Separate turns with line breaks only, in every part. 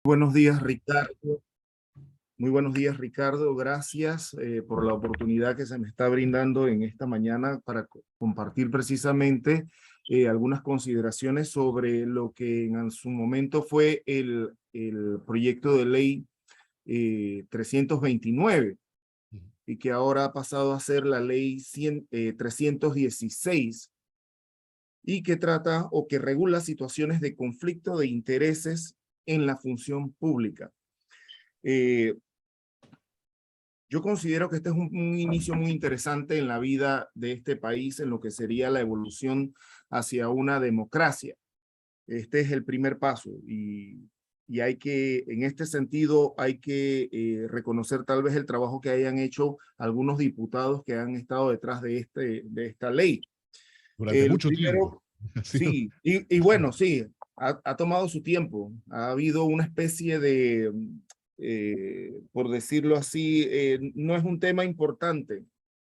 Buenos días, Ricardo. Muy buenos días, Ricardo. Gracias por la oportunidad que se me está brindando en esta mañana para compartir precisamente algunas consideraciones sobre lo que en su momento fue el proyecto de ley 329 y que ahora ha pasado a ser la ley 316 y que trata o que regula situaciones de conflicto de intereses en la función pública. Yo considero que este es un inicio muy interesante en la vida de este país, en lo que sería la evolución hacia una democracia. Este es el primer paso y hay que, en este sentido, hay que reconocer tal vez el trabajo que hayan hecho algunos diputados que han estado detrás de esta ley.
Durante
El
mucho tiempo.
primero,
Ha sido
sí, y bueno, sí, ha tomado su tiempo. Ha habido una especie de, por decirlo así, no es un tema importante,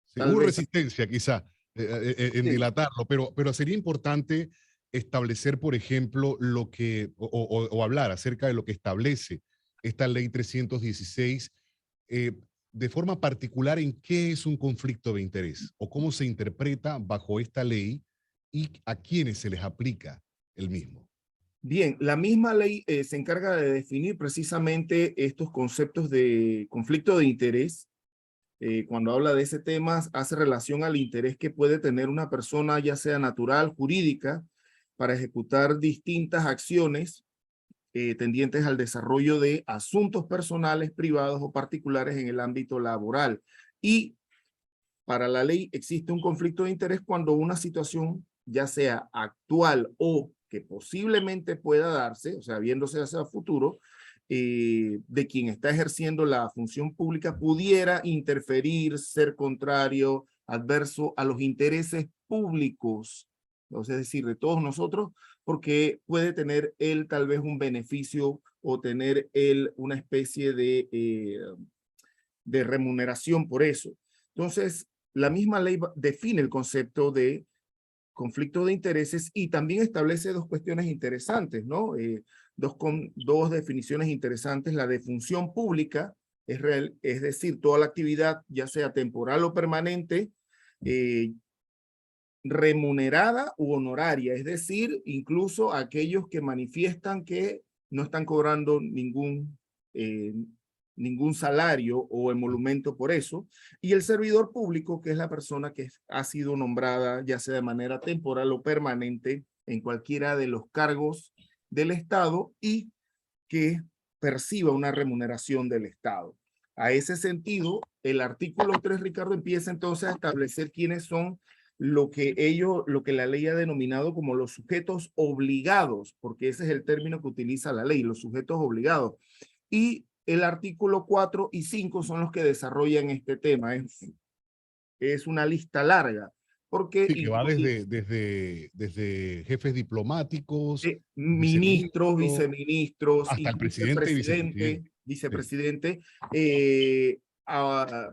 sí,
tal
hubo
vez.
resistencia quizá en
Sí,
dilatarlo, pero sería importante establecer, por ejemplo, lo que, o hablar acerca de lo que establece esta ley 316, eh, de forma particular en qué es un conflicto de interés o cómo se interpreta bajo esta ley y a quiénes se les aplica el mismo.
bien, la misma ley se encarga de definir precisamente estos conceptos de conflicto de interés. Cuando habla de ese tema, hace relación al interés que puede tener una persona, ya sea natural, jurídica, para ejecutar distintas acciones tendientes al desarrollo de asuntos personales, privados o particulares en el ámbito laboral. Y para la ley existe un conflicto de interés cuando una situación, ya sea actual o que posiblemente pueda darse, o sea, viéndose hacia el futuro, de quien está ejerciendo la función pública pudiera interferir, ser contrario, adverso a los intereses públicos, o sea, es decir, de todos nosotros, porque puede tener él tal vez un beneficio o tener él una especie de remuneración por eso. Entonces, la misma ley define el concepto de conflicto de intereses y también establece dos cuestiones interesantes, ¿no? Dos definiciones interesantes. La de función pública es, real, es decir, toda la actividad, ya sea temporal o permanente, eh, remunerada u honoraria, es decir, incluso aquellos que manifiestan que no están cobrando eh, ningún salario o emolumento por eso, y el servidor público, que es la persona que ha sido nombrada ya sea de manera temporal o permanente en cualquiera de los cargos del Estado y que perciba una remuneración del Estado. A ese sentido, el artículo 3, Ricardo, empieza entonces a establecer quiénes son lo que la ley ha denominado como los sujetos obligados, porque ese es el término que utiliza la ley, los sujetos obligados. Y el artículo 4 y 5 son los que desarrollan este tema. Es una lista larga, porque
Sí, que va desde jefes diplomáticos,
ministros,
viceministros,
viceministros,
hasta el
incluso el
presidente y
presidente,
vicepresidente. Sí.
vicepresidente, eh, a,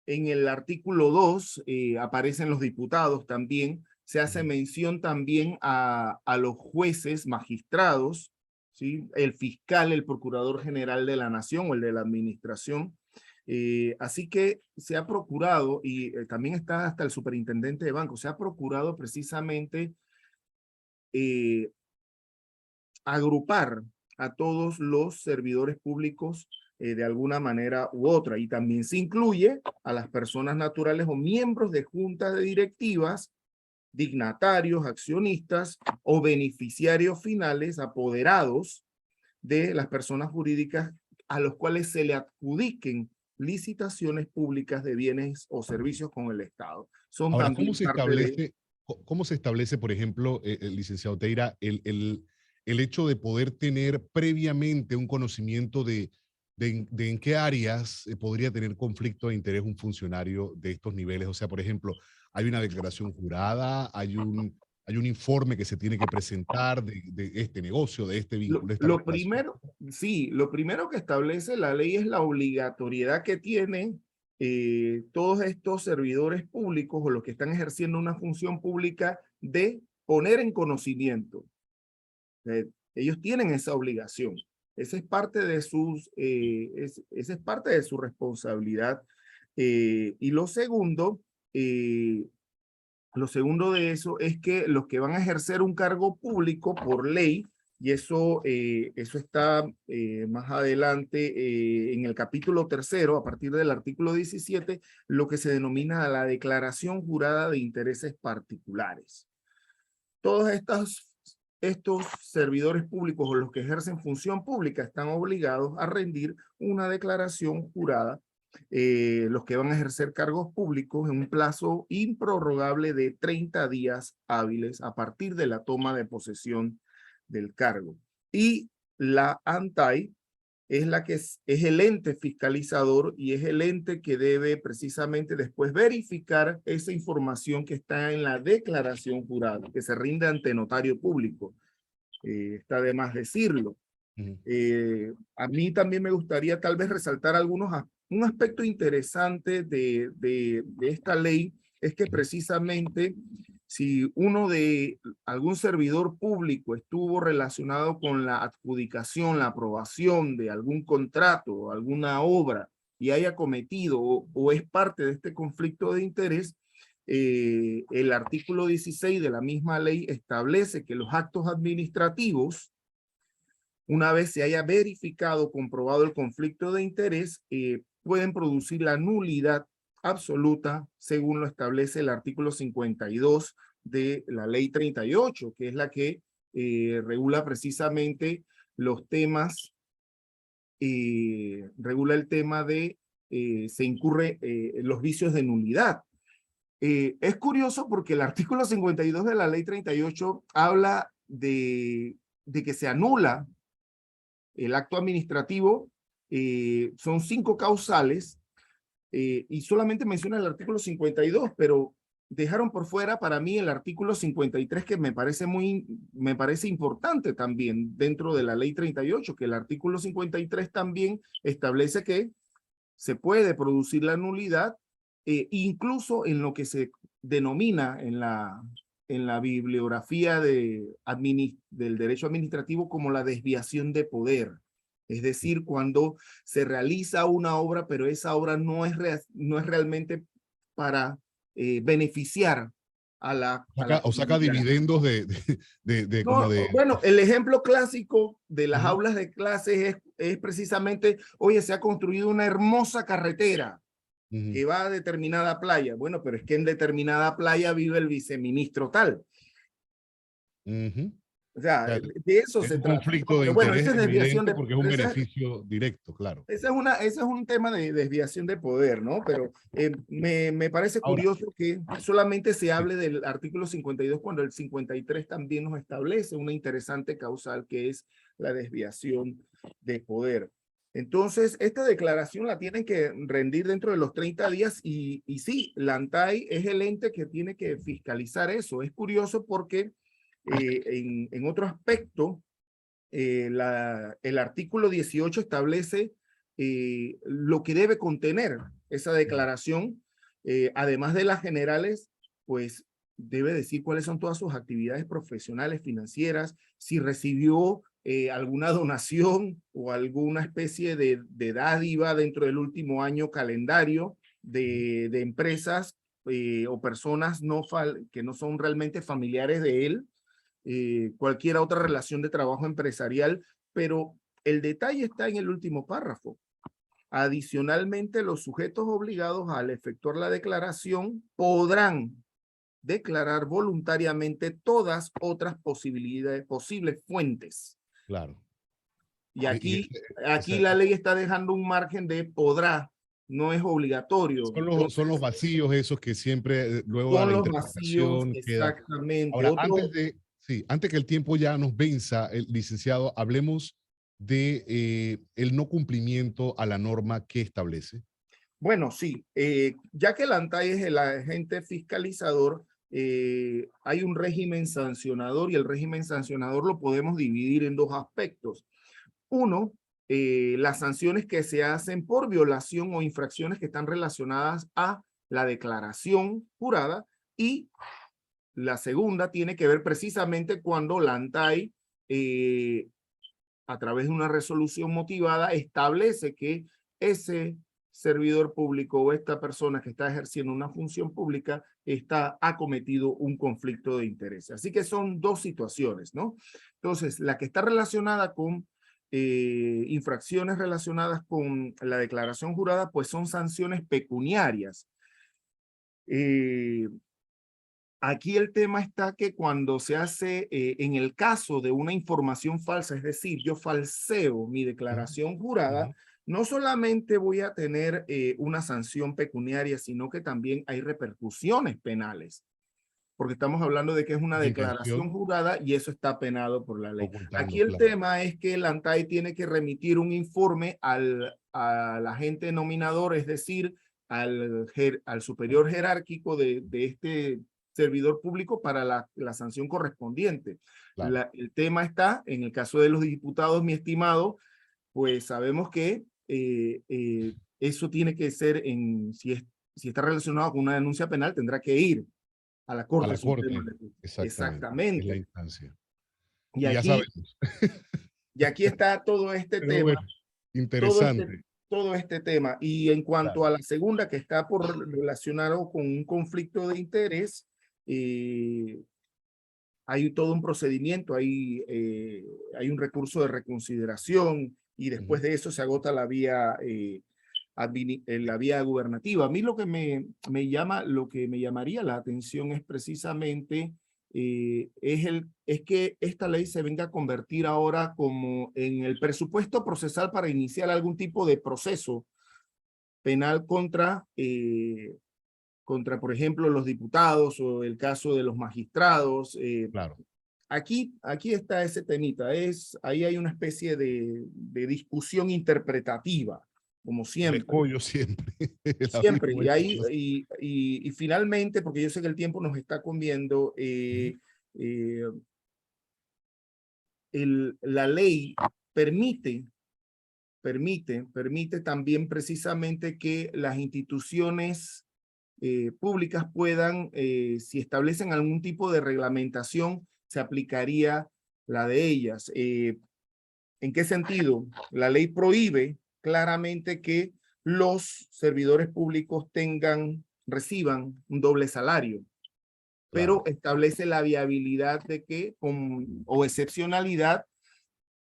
en el artículo 2 aparecen los diputados también, se hace
Ujú.
mención también a los jueces, magistrados, ¿sí? El fiscal, el procurador general de la nación o el de la administración. Así que se ha procurado, y también está hasta el superintendente de banco, se ha procurado precisamente eh, agrupar a todos los servidores públicos de alguna manera u otra. Y también se incluye a las personas naturales o miembros de juntas de directivas, dignatarios, accionistas o beneficiarios finales apoderados de las personas jurídicas a los cuales se le adjudiquen licitaciones públicas de bienes o servicios con el Estado. Son
Ahora,
también parte de...
cómo se establece, por ejemplo, el licenciado Teira, el hecho de poder tener previamente un conocimiento de en qué áreas podría tener conflicto de interés un funcionario de estos niveles? O sea, por ejemplo, hay una declaración jurada, hay un informe que se tiene que presentar de este negocio, de este vínculo, de esta
Lo
relación.
primero, sí, lo primero que establece la ley es la obligatoriedad que tienen todos estos servidores públicos o los que están ejerciendo una función pública de poner en conocimiento. Ellos tienen esa obligación. Esa es parte de esa es parte de su responsabilidad. Y lo segundo de eso es que los que van a ejercer un cargo público por ley, y eso está más adelante en el capítulo 3, a partir del artículo 17, lo que se denomina la declaración jurada de intereses particulares. Todos estos servidores públicos o los que ejercen función pública están obligados a rendir una declaración jurada, los que van a ejercer cargos públicos en un plazo improrrogable de 30 días hábiles a partir de la toma de posesión del cargo. Y la ANTAI es la que es el ente fiscalizador y es el ente que debe precisamente después verificar esa información que está en la declaración jurada, que se rinde ante notario público. Está de más decirlo. A mí también me gustaría tal vez resaltar un aspecto interesante de esta ley es que precisamente si algún servidor público estuvo relacionado con la adjudicación, la aprobación de algún contrato o alguna obra y haya cometido o es parte de este conflicto de interés, el artículo 16 de la misma ley establece que los actos administrativos, una vez se haya verificado, comprobado el conflicto de interés, pueden producir la nulidad absoluta según lo establece el artículo 52 de la ley 38, que es la que regula precisamente los temas, regula el tema de se incurre los vicios de nulidad. Es curioso porque el artículo 52 de la ley 38 habla de que se anula el acto administrativo, son 5 causales, y solamente menciona el artículo 52, pero dejaron por fuera para mí el artículo 53, que me parece importante también dentro de la ley 38, que el artículo 53 también establece que se puede producir la nulidad, incluso en lo que se denomina en la bibliografía del derecho administrativo como la desviación de poder. Es decir, cuando se realiza una obra, pero esa obra no es realmente para beneficiar a la
saca
comunidad.
dividendos
No, bueno, el ejemplo clásico de las aulas de clases es precisamente, oye, se ha construido una hermosa carretera que va a determinada playa. Bueno, pero es que en determinada playa vive el viceministro tal. O sea,
Claro,
de eso
es
se
un
trata.
conflicto de
Pero bueno,
interés
esa es desviación
evidente
de...
porque es un beneficio directo, claro.
Ese es un tema de desviación de poder, ¿no? Pero me parece
Ahora,
curioso que solamente se
sí,
hable del artículo 52 cuando el 53 también nos establece una interesante causal que es la desviación de poder. Entonces, esta declaración la tienen que rendir dentro de los 30 días y sí, la ANTAI es el ente que tiene que fiscalizar eso. Es curioso porque en otro aspecto, el artículo 18 establece lo que debe contener esa declaración. Además de las generales, pues debe decir cuáles son todas sus actividades profesionales, financieras, si recibió alguna donación o alguna especie de dádiva dentro del último año calendario de empresas o personas que no son realmente familiares de él, cualquier otra relación de trabajo empresarial, pero el detalle está en el último párrafo. Adicionalmente, los sujetos obligados al efectuar la declaración podrán declarar voluntariamente todas otras posibles fuentes.
claro.
Y aquí
Esa-
la ley está dejando un margen de podrá, no es obligatorio.
son los
Entonces,
vacíos esos que siempre, luego a
son
la
los vacíos
interpretación queda.
exactamente.
Ahora, antes que el tiempo ya nos venza, el licenciado, hablemos de el no cumplimiento a la norma que establece.
Bueno, sí, ya que la ANTAI es el agente fiscalizador, hay un régimen sancionador y el régimen sancionador lo podemos dividir en 2 aspectos. Uno, las sanciones que se hacen por violación o infracciones que están relacionadas a la declaración jurada, y la segunda tiene que ver precisamente cuando la ANTAI a través de una resolución motivada, establece que ese servidor público o esta persona que está ejerciendo una función pública ha cometido un conflicto de interés. Así que son dos situaciones, ¿no? Entonces, la que está relacionada con infracciones relacionadas con la declaración jurada, pues son sanciones pecuniarias. Aquí el tema está que cuando se hace, en el caso de una información falsa, es decir, yo falseo mi declaración jurada, no solamente voy a tener una sanción pecuniaria, sino que también hay repercusiones penales, porque estamos hablando de que es una
La
declaración
intención,
jurada y eso está penado por la ley.
ocultando,
Aquí el
claro.
tema es que el ANTAI tiene que remitir un informe al agente nominador, es decir, al superior jerárquico de este servidor público para la sanción correspondiente.
Claro.
El tema está, en el caso de los diputados, mi estimado, pues sabemos que eso tiene que ser, si está relacionado con una denuncia penal, tendrá que ir a la
A
Corte
la
Suprema
corte,
de Justicia.
exactamente, es la
Exactamente.
instancia.
Y
Y ya
aquí,
sabemos.
y aquí está todo este
Pero
tema,
bueno,
todo este,
interesante.
todo este tema. Y en cuanto
Claro.
a la segunda, que está relacionado con un conflicto de interés, hay todo un procedimiento, hay un recurso de reconsideración y después de eso se agota la vía, la vía gubernativa. A mí lo que lo que me llamaría la atención es precisamente es que esta ley se venga a convertir ahora como en el presupuesto procesal para iniciar algún tipo de proceso penal contra, por ejemplo, los diputados o el caso de los magistrados.
Claro.
Aquí está ese temita. Ahí hay una especie de discusión interpretativa, como
El
siempre.
escollo siempre. La misma
Siempre.
vuelta.
Y finalmente, porque yo sé que el tiempo nos está comiendo, la ley permite también precisamente que las instituciones públicas puedan, si establecen algún tipo de reglamentación, se aplicaría la de ellas. ¿En qué sentido? La ley prohíbe claramente que los servidores públicos reciban un doble salario, pero
Claro.
establece la viabilidad de que, o excepcionalidad,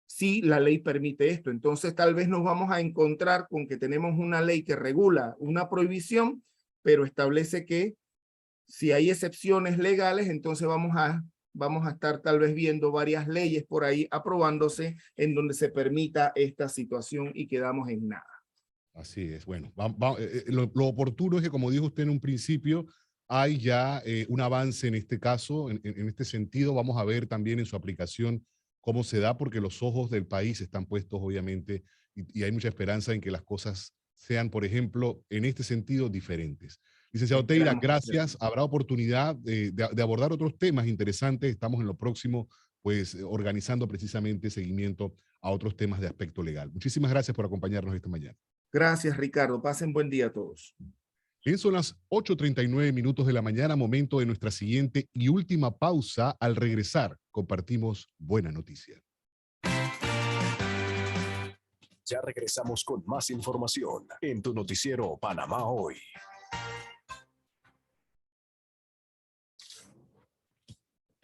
si la ley permite esto. Entonces tal vez nos vamos a encontrar con que tenemos una ley que regula una prohibición, pero establece que si hay excepciones legales, entonces vamos a estar tal vez viendo varias leyes por ahí aprobándose en donde se permita esta situación y quedamos en nada.
Así es. Bueno, lo oportuno es que, como dijo usted en un principio, hay ya un avance en este caso, en este sentido. Vamos a ver también en su aplicación cómo se da, porque los ojos del país están puestos, obviamente, y hay mucha esperanza en que las cosas sean, por ejemplo, en este sentido, diferentes. Licenciado Teira,
Esperamos.
gracias. Habrá oportunidad de abordar otros temas interesantes. Estamos en lo próximo, pues, organizando precisamente seguimiento a otros temas de aspecto legal. Muchísimas gracias por acompañarnos esta mañana.
Gracias, Ricardo. Pasen buen día a todos.
Bien, son las 8:39 de la mañana, momento de nuestra siguiente y última pausa. Al regresar, compartimos buena noticia.
Ya regresamos con más información en tu noticiero Panamá Hoy.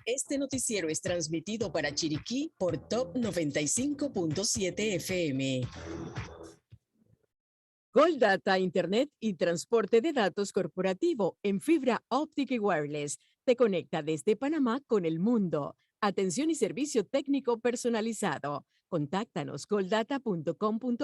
Este noticiero es transmitido para Chiriquí por Top 95.7 FM.
Gold Data, Internet y transporte de datos corporativo en fibra óptica y wireless. Te conecta desde Panamá con el mundo. Atención y servicio técnico personalizado. Contáctanos goldata.com.pa